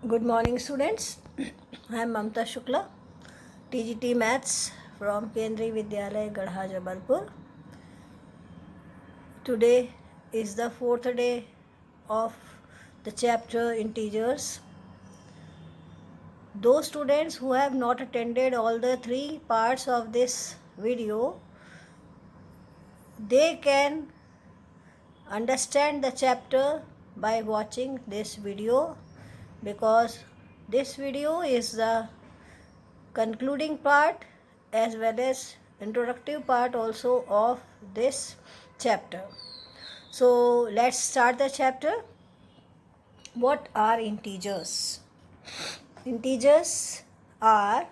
Good morning, students. I am Mamta Shukla, TGT Maths from Kendriya Vidyalaya, Gadha, Jabalpur. Today is the fourth day of the chapter Integers. Those students who have not attended all the three parts of this video, they can understand the chapter by watching this video, because this video is the concluding part as well as introductive part also of this chapter. So let's start the chapter. What are integers? Integers are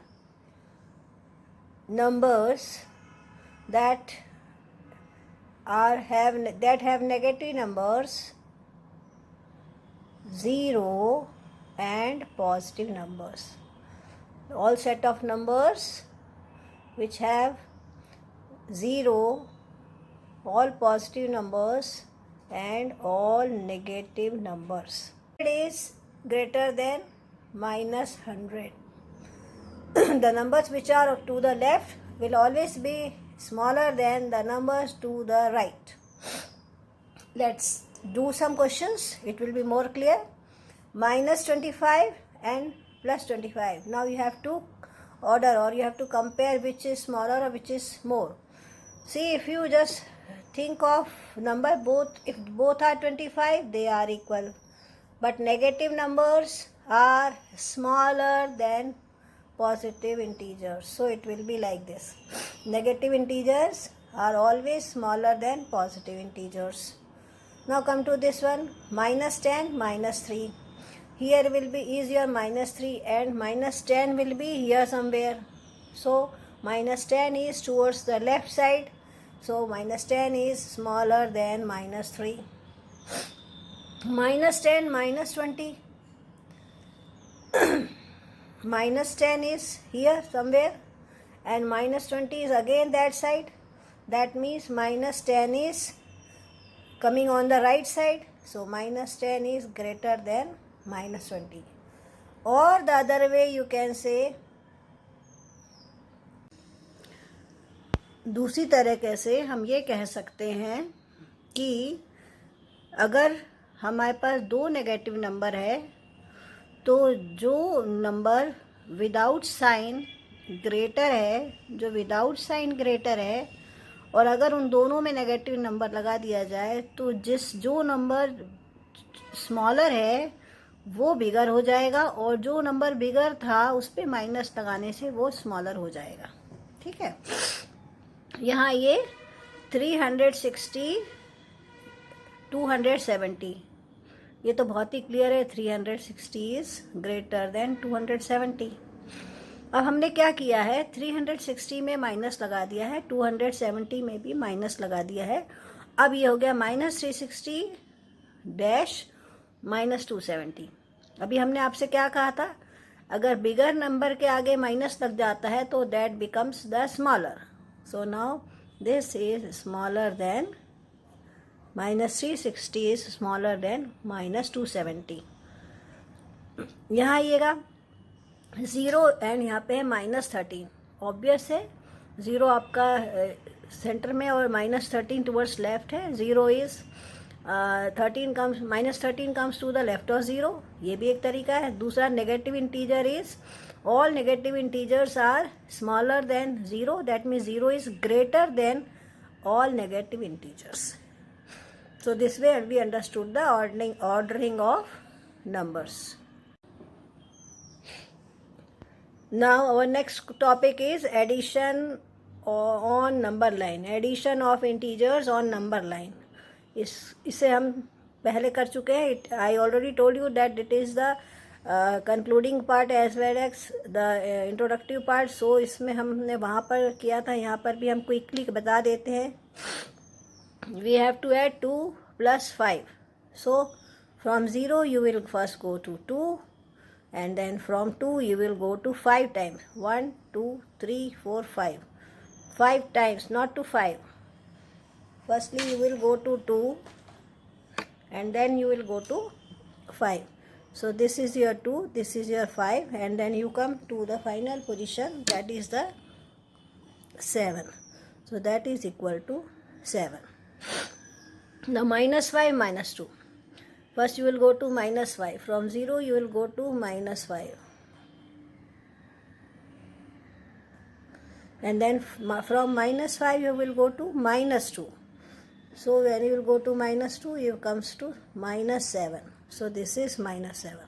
numbers that have negative numbers, 0 and positive numbers. All set of numbers which have 0, all positive numbers and all negative numbers. It is greater than minus 100. The numbers which are to the left will always be smaller than the numbers to the right. Let's do some questions. It will be more clear. Minus 25 and plus 25. Now you have to order, or you have to compare which is smaller or which is more. See, if you just think of number both, if both are 25, they are equal. But negative numbers are smaller than positive integers. So it will be like this. Negative integers are always smaller than positive integers. Now come to this one, minus 10, minus 3. Here will be easier, minus 3, and minus 10 will be here somewhere. So minus 10 is towards the left side. So minus 10 is smaller than minus 3. Minus 10, minus 20. Minus 10 is here somewhere, and minus 20 is again that side. That means minus 10 is coming on the right side. So minus 10 is greater than minus 20. Or the other way you can say, दूसरी तरीके से हम ये कह सकते हैं कि अगर हमारे पास दो नेगेटिव नंबर है, तो जो नंबर विदाउट साइन ग्रेटर है, जो विदाउट साइन ग्रेटर है, और अगर उन दोनों में नेगेटिव नंबर लगा दिया जाए, तो जो नंबर स्मॉलर है वो बिगर हो जाएगा, और जो नंबर बिगर था उस पर माइनस लगाने से वो स्मॉलर हो जाएगा. ठीक है. यहाँ ये 360, 270, ये तो बहुत ही क्लियर है. 360 इज ग्रेटर देन 270. अब हमने क्या किया है, 360 में माइनस लगा दिया है, 270 में भी माइनस लगा दिया है. अब ये हो गया माइनस 360 डैश माइनस 270. अभी हमने आपसे क्या कहा था, अगर बिगर नंबर के आगे माइनस लग जाता है तो that becomes the smaller. So now this is smaller than minus 360 is smaller than minus 270. यहाँ आइएगा 0 एंड यहाँ पे है माइनस 13. ऑब्वियस है, 0 आपका सेंटर में और माइनस 13 टुवर्ड्स लेफ्ट है. 0 is 13 comes, minus 13 comes to the left of 0. ये भी एक तरीका है. दूसरा, negative integer is all negative integers are smaller than 0. That means 0 is greater than all negative integers. So this way we understood the ordering of numbers. Now our next topic is addition on number line. Addition of integers on number line. इसे हम पहले कर चुके हैं. I already told you that it is the concluding part as well as the introductive part. So इसमें हमने वहाँ पर किया था, यहाँ पर भी हम क्विकली बता देते हैं. We have to add 2 plus 5. So from 0 you will first go to 2, and then from 2 you will go to 5 times. 1, 2, 3, 4, 5. 5 times, not to 5. Firstly you will go to 2, and then you will go to 5. So this is your 2, this is your 5, and then you come to the final position, that is the 7. So that is equal to 7. Now minus 5, minus 2. First you will go to minus 5. From 0 you will go to minus 5. And then from minus 5 you will go to minus 2. So when you will go to minus 2, you comes to minus 7. So this is minus 7.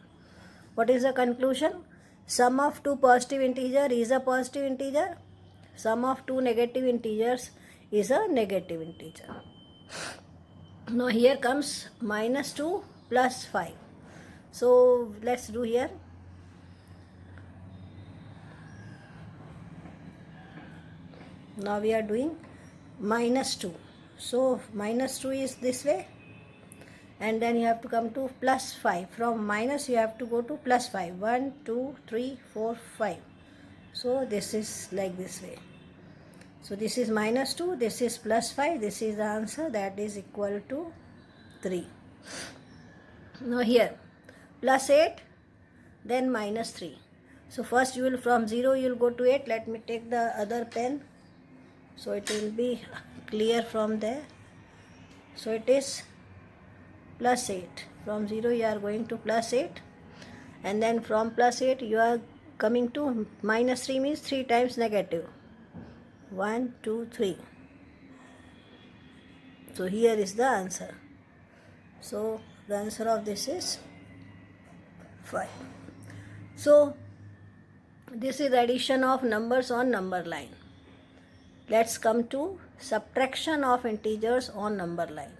What is the conclusion? Sum of two positive integers is a positive integer. Sum of two negative integers is a negative integer. Now here comes minus 2 plus 5. So let's do here. Now we are doing minus 2. So minus 2 is this way, and then you have to come to plus 5. From minus you have to go to plus 5. 1, 2, 3, 4, 5. So this is like this way. So this is minus 2, this is plus 5, this is the answer, that is equal to 3. Now here, plus 8, then minus 3. So first you will, from 0 you will go to 8. Let me take the other pen, so it will be clear from there. So it is plus 8. From 0 you are going to plus 8. And then from plus 8 you are coming to minus 3, means 3 times negative. 1, 2, 3. So here is the answer. So the answer of this is 5. So this is addition of numbers on number line. Let's come to subtraction of integers on number line.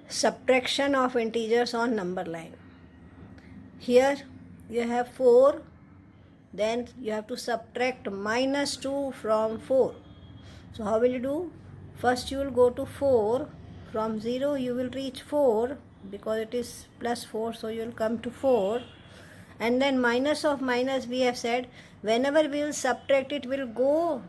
Subtraction of integers on number line. Here you have 4. Then you have to subtract minus 2 from 4. So how will you do? First you will go to 4. From 0 you will reach 4, because it is plus 4, so you will come to 4. And then minus of minus, we have said whenever we will subtract it will go,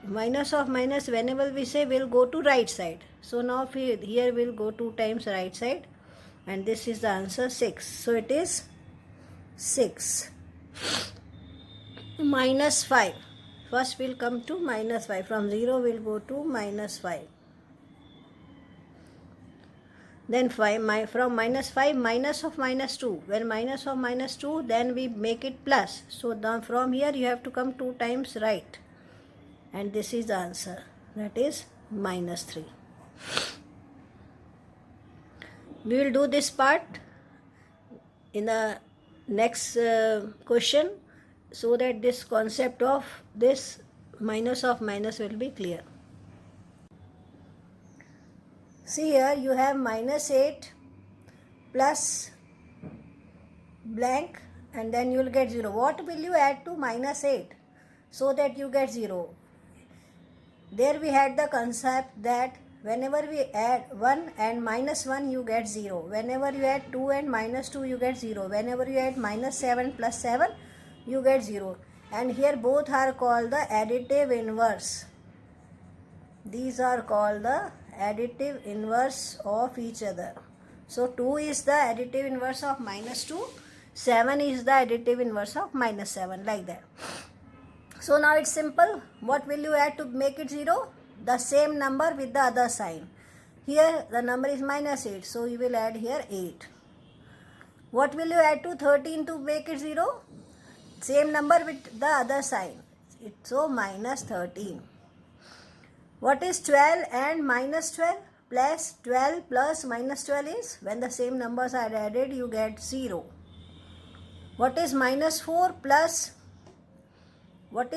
minus of minus whenever we say will go to right side. So now here we will go 2 times right side, and this is the answer 6. So it is 6. Minus 5. First we will come to minus 5. From 0 we will go to minus 5. Then from minus 5, minus of minus 2. When minus of minus 2, then we make it plus. So now from here you have to come 2 times right. And this is the answer. That is minus 3. We will do this part in the next question, so that this concept of this minus of minus will be clear. See here you have minus 8 plus blank, and then you will get 0. What will you add to minus 8 so that you get 0? There we had the concept that whenever we add 1 and minus 1 you get 0. Whenever you add 2 and minus 2 you get 0. Whenever you add minus 7 plus 7 you get 0. And here both are called the additive inverse. These are called the additive inverse of each other. So 2 is the additive inverse of minus 2. 7 is the additive inverse of minus 7, like that. So now it's simple. What will you add to make it 0? The same number with the other sign. Here the number is minus 8. So you will add here 8. What will you add to 13 to make it 0? Same number with the other sign. So minus 13. What is 12 and minus 12? Plus 12 plus minus 12 is, when the same numbers are added you get 0. What is minus 4 plus, what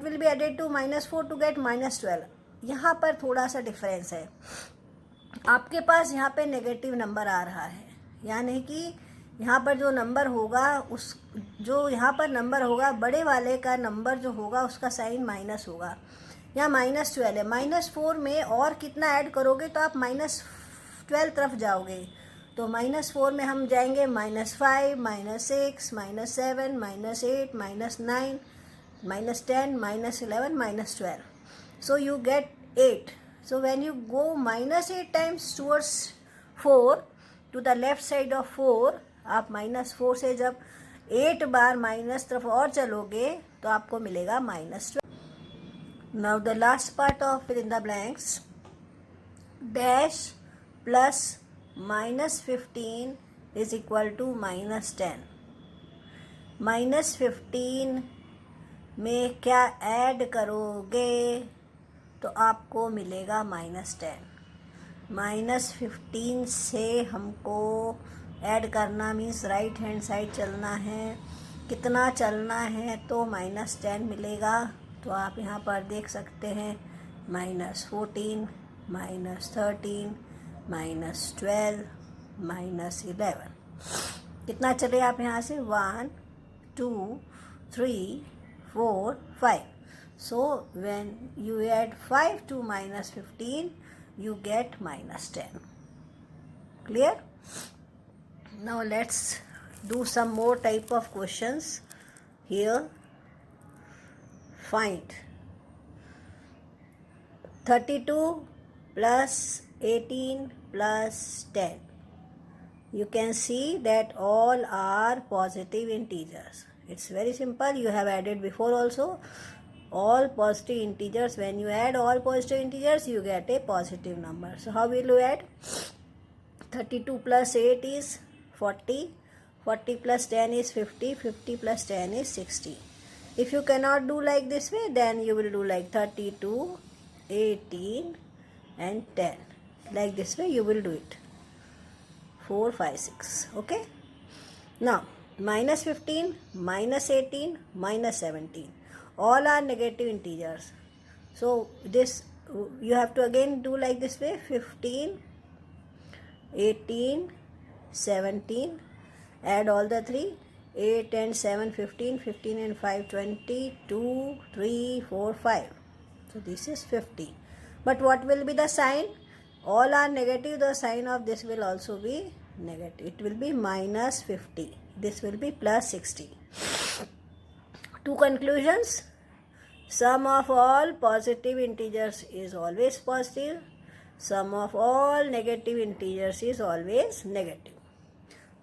will be added to minus 4 to get minus 12? यहाँ पर थोड़ा सा difference है. आपके पास यहाँ पे negative number आ रहा है, यानी कि यहाँ पर जो नंबर होगा उस जो यहाँ पर नंबर होगा बड़े वाले का नंबर जो होगा उसका साइन माइनस होगा. यहाँ माइनस 12 है. माइनस 4 में और कितना ऐड करोगे तो आप माइनस 12 तरफ जाओगे. तो माइनस 4 में हम जाएंगे minus 5, minus 6, minus 7, minus 8, minus 9, minus 10, minus 11, minus 12. So you get 8. So when you go minus 8 times towards 4, to the left side of 4, आप -4 से जब 8 बार माइनस तरफ और चलोगे तो आपको मिलेगा -12. Now the last part of fill in the blanks. Dash plus -15 is equal to -10. -15 में क्या ऐड करोगे तो आपको मिलेगा -10. -15 से हमको ऐड करना मीन्स राइट हैंड साइड चलना है. कितना चलना है तो -10 मिलेगा. तो आप यहाँ पर देख सकते हैं -14, -13, -12, -11. कितना चले आप यहाँ से 1 2 3 4 5. So when you add 5 to -15 you get -10. Clear? Now let's do some more type of questions here. Find 32 plus 18 plus 10. You can see that all are positive integers. It's very simple. You have added before also. All positive integers. When you add all positive integers, you get a positive number. So how will you add? 32 plus 8 is 40. 40 plus 10 is 50. 50 plus 10 is 60. If you cannot do like this way, then you will do like 32, 18 and 10. Like this way you will do it. 4, 5, 6. Okay. Now -15, -18, -17. All are negative integers. So this you have to again do like this way. 15, 18, 17. Add all the three. 8 and 7, 15. 15 and 5, 20. 2, 3, 4, 5. So this is 50. But what will be the sign? All are negative. The sign of this will also be negative. It will be -50. This will be +60. Two conclusions. Sum of all positive integers is always positive. Sum of all negative integers is always negative.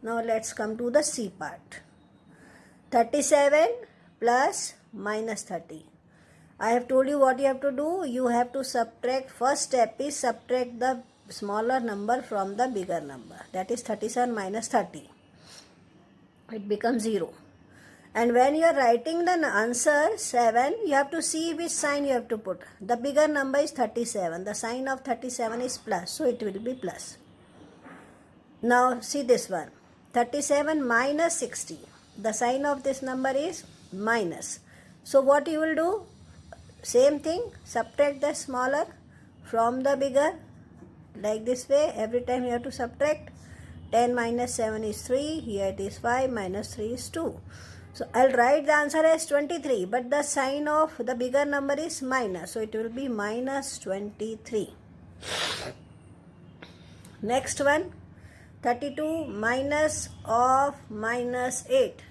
Now let's come to the C part. 37 plus -30. I have told you what you have to do. You have to subtract. First step is subtract the smaller number from the bigger number. That is 37 minus 30. It becomes 0. And when you are writing the answer 7, you have to see which sign you have to put. The bigger number is 37. The sign of 37 is plus. So it will be plus. Now see this one. 37 minus 60. The sign of this number is minus. So what you will do? Same thing. Subtract the smaller from the bigger. Like this way. Every time you have to subtract. 10 minus 7 is 3. Here it is 5. Minus 3 is 2. So I'll write the answer as 23. But the sign of the bigger number is minus. So it will be minus 23. Next one. 32 minus of minus 8.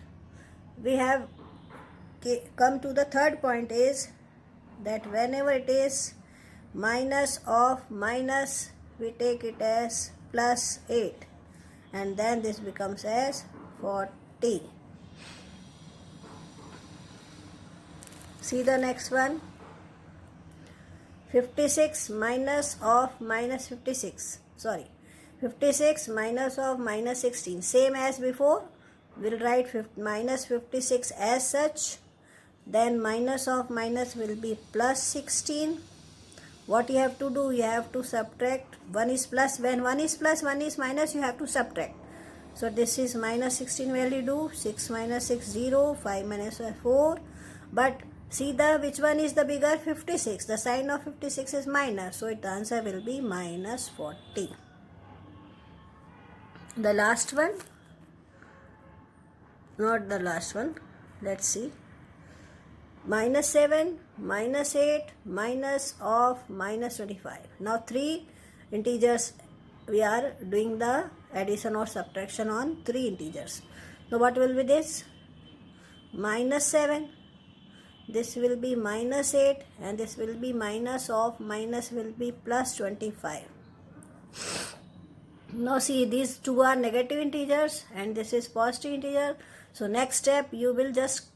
We have come to the third point is that whenever it is minus of minus, we take it as plus 8. And then this becomes as 40. See the next one. 56 minus of minus 56. Sorry. 56 minus of minus 16. Same as before. We'll write minus 56 as such. Then minus of minus will be plus 16. What you have to do? You have to subtract. 1 is plus. When 1 is plus, 1 is minus, you have to subtract. So this is minus 16 value do. 6 minus 6, 0. 5 minus 4. But see which one is the bigger? 56. The sign of 56 is minus. So the answer will be minus 40. The last one, not the last one, let's see. Minus 7, minus 8, minus of minus 25. Now 3 integers, we are doing the addition or subtraction on 3 integers. So what will be this? Minus 7, this will be minus 8, and this will be minus of minus will be plus 25. Now see, these two are negative integers and this is positive integer. So next step, you will just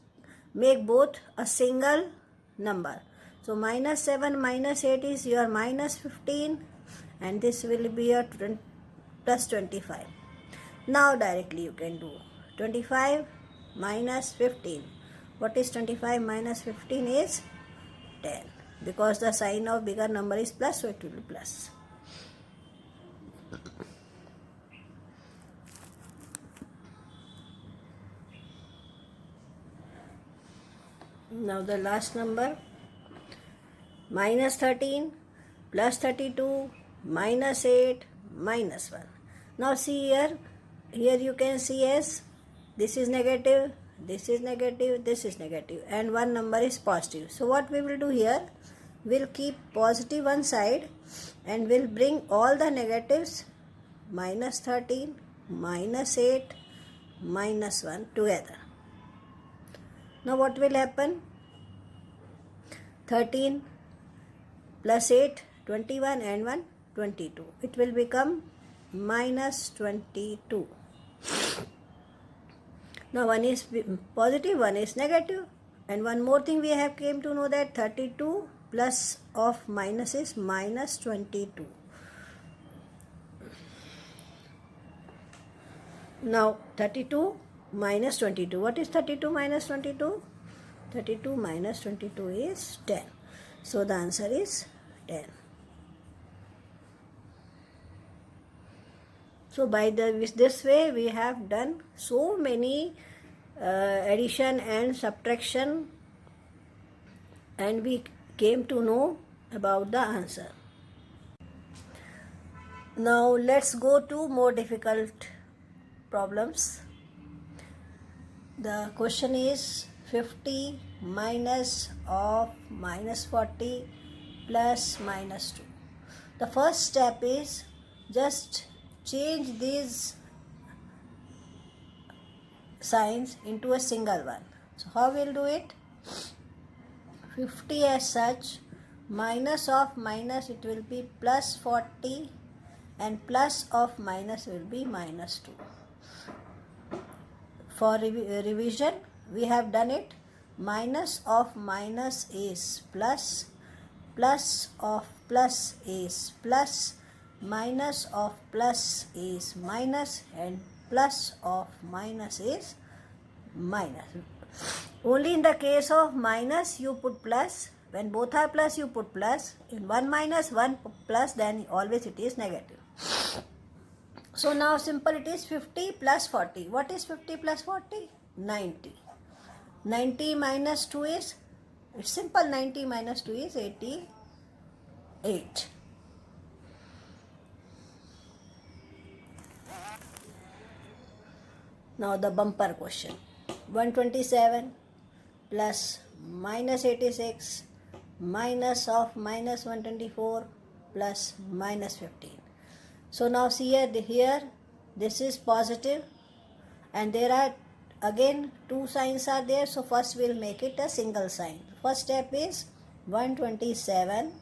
make both a single number. So minus 7 minus 8 is your minus 15 and this will be your plus 25. Now directly you can do 25 minus 15. What is 25 minus 15 is 10. Because the sign of bigger number is plus, so it will be plus. Now the last number, minus 13 plus 32 minus 8 minus 1. Now see here you can see as this is negative, this is negative, this is negative and one number is positive. So what we will do here, we'll keep positive one side and we'll bring all the negatives minus 13, minus 8, minus 1 together. Now what will happen? 13 plus 8, 21 and 1, 22. It will become minus 22. Now one is positive, one is negative. And one more thing we have came to know that 32 plus of minus is minus 22. Now 32 minus 22. What is 32 minus 22? 32 minus 22 is 10. So the answer is 10. So by this way we have done so many addition and subtraction and we came to know about the answer. Now let's go to more difficult problems. The question is 50 minus of minus 40 plus minus 2. The first step is just change these signs into a single one. So how we'll do it? 50 as such, minus of minus it will be plus 40 and plus of minus will be minus 2. For revision, we have done it. Minus of minus is plus, plus of plus is plus, minus of plus is minus and plus of minus is minus. Only in the case of minus you put plus. When both are plus you put plus. In one minus, one plus, then always it is negative. So now simple, it is 50 plus 40. What is 50 plus 40? 90. 90 minus 2 is, it's simple, 90 minus 2 is 88. Now the bumper question. 127 plus minus 86 minus of minus 124 plus minus 15. So now see here this is positive and there are again two signs are there. So first we'll make it a single sign. First step is 127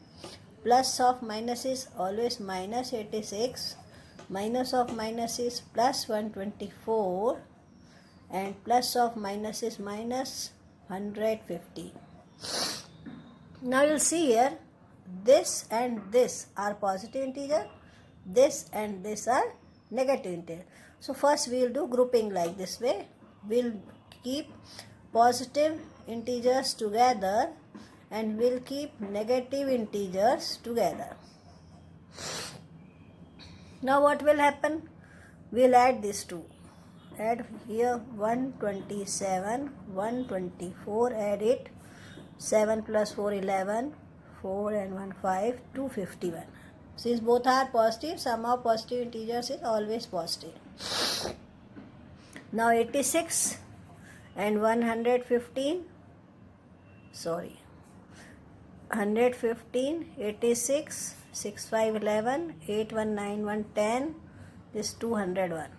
plus of minus is always minus 86, minus of minus is plus 124 and plus of minus is minus 150. Now you'll see here this and this are positive integer, this and this are negative integer. So first we will do grouping like this way. We'll keep positive integers together and we'll keep negative integers together. Now what will happen? We'll add these two. Add here 127, 124, add it. 7 plus 4, 11, 4 and 1, 5, 251. Since both are positive, sum of positive integers is always positive. Now 86 and 115, 115, 86, 6, 5, 11, 8, 1, 9, 1, 10, this 201.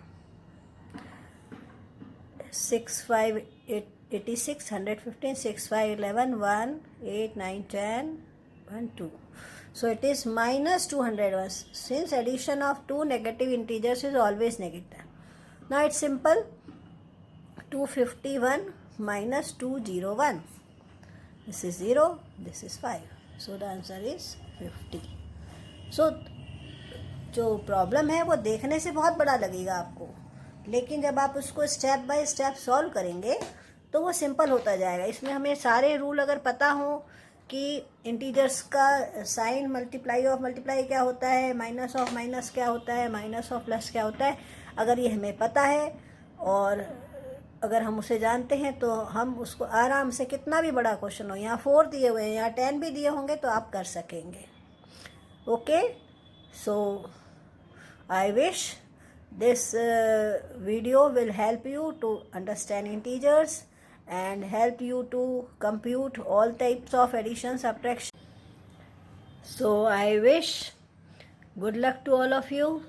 6, 5, 86, 115, 6, 5, 11, 1, 8, 9, 10, 1, 2. So it is minus 201, since addition of two negative integers is always negative. Now it's simple. 251 minus 201. This is 0, this is 5. So the answer is 50. So जो problem है वो देखने से बहुत बड़ा लगेगा आपको, लेकिन जब आप उसको स्टेप बाय स्टेप सॉल्व करेंगे तो वो सिंपल होता जाएगा. इसमें हमें सारे रूल अगर पता हो कि इंटीजर्स का साइन, मल्टीप्लाई ऑफ मल्टीप्लाई क्या होता है, माइनस ऑफ माइनस क्या होता है, माइनस ऑफ प्लस क्या होता है, अगर ये हमें पता है और अगर हम उसे जानते हैं तो हम उसको आराम से, कितना भी बड़ा क्वेश्चन हो, यहाँ 4 दिए हुए हैं, यहाँ 10 भी दिए होंगे तो आप कर सकेंगे. Okay, so I wish this video will help you to understand integers and help you to compute all types of addition, subtraction. So I wish good luck to all of you.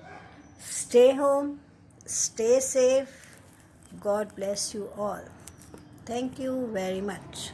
Stay home, stay safe. God bless you all. Thank you very much.